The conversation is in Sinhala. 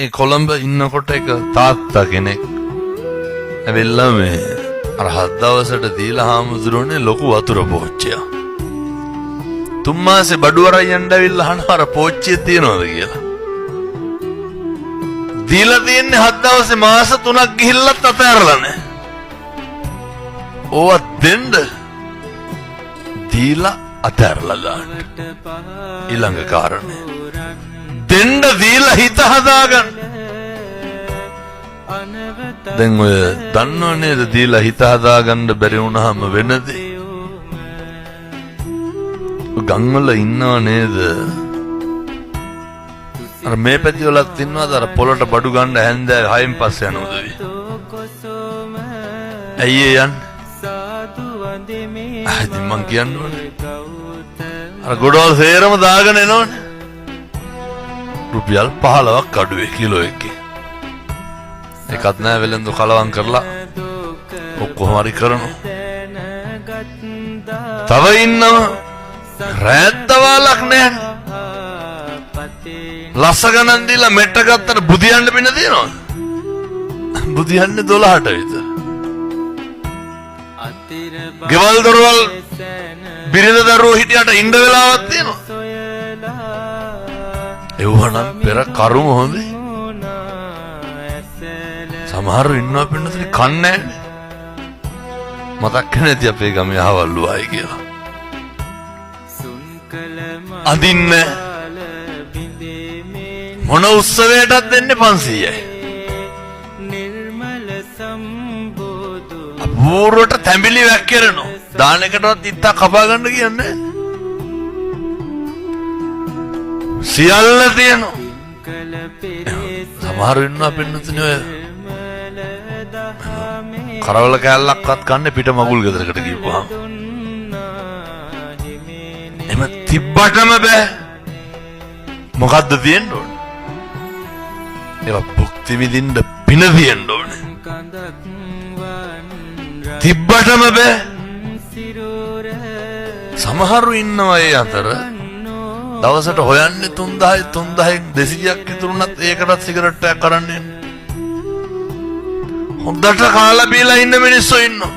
ඒ කොළඹ ඉන්නකොට එක තාත්තා කෙනෙක් ඇවිල්ලා මේ අර 7 දවසට දීලා හාමුදුරනේ ලොකු වතුර පෝච්චියක්. 3 මාසේ බඩු අරන් යන්න ඇවිල්ලා අහනවා අර පෝච්චිය තියනවද කියලා. දීලා තියන්නේ 7 දවසේ මාස 3ක් ගිහිල්ලත් අතහැරලා නැහැ. ඕවා දෙන්න දීලා අතහැරලා දාන්න. ඊළඟ කාරණේ දෙන්න දීලා හිත හදාගන්න. දැන් ඔය දන්නව නේද දීලා හිත හදාගන්න බැරි වුණාම වෙනදී ගම්වල ඉන්නව නේද අර මේ පැතිවලත් ඉන්නවද අර පොළොට බඩු ගන්න හැන්දෑ 6න් පස්සේ යන උදවිය. ඇයි ඒ යන්නේ? ඉතින් මං කියන්න ඕනේ අර ගොඩවල් සේරම දාගෙන එනවනේ රුපියල් 15ක් අඩුවේ කිලෝ එකේ. එකත් නෑ වෙලෙන්දු කලවම් කරලා ඔක්කොම හරි කරනවා. තව ඉන්නව රැද්දවාලක් නෑ. ලස්ස ගණන් දීලා මෙට්ට ගත්තට බුදියන්න පින තියනවද? බුදියන්නේ 12ට විතර. ගෙවල් දොරවල් බිරිඳ දරුවෝ හිටියට ඉන්න වෙලාවක් තියෙනවා. එවනම් පෙර කරුම හොඳේ. සමහරව ඉන්නවා පින්නතේ කන්නේ නැහැ. මතක් නැති අපේ ගමේ අහවල්ලු ආයි කියලා. අදින්න මොන උත්සවයටත් දෙන්නේ 500යි. අපූර්වට තැඹිලි වැක්කිරෙනවා. දාන එකටවත් ඉත්තා කපා ගන්න කියන්නේ. සියල්ල තියෙනවා. සමහර ඉන්නවා පින්නතුනේ ඔය කරවල කෑල්ලක්වත් කන්නේ පිට මගුල් ගෙදරකට ගිහුවාම. එම තිබ්බටම බෑ. මොකද්ද තියෙන්න ඕනේ? ඒවා භුක්ති විඳින්න පින තියෙන්න ඕනේ. තිබ්බටම බෑ. සමහරු ඉන්නවා ඒ අතර දවසට හොයන්නේ 3000 200ක් ඉතුරුනත් ඒකටත් සිගරට් එකක් කරන්නේ. හොඳට කාලා බීලා ඉන්න මිනිස්සු ඉන්නවා.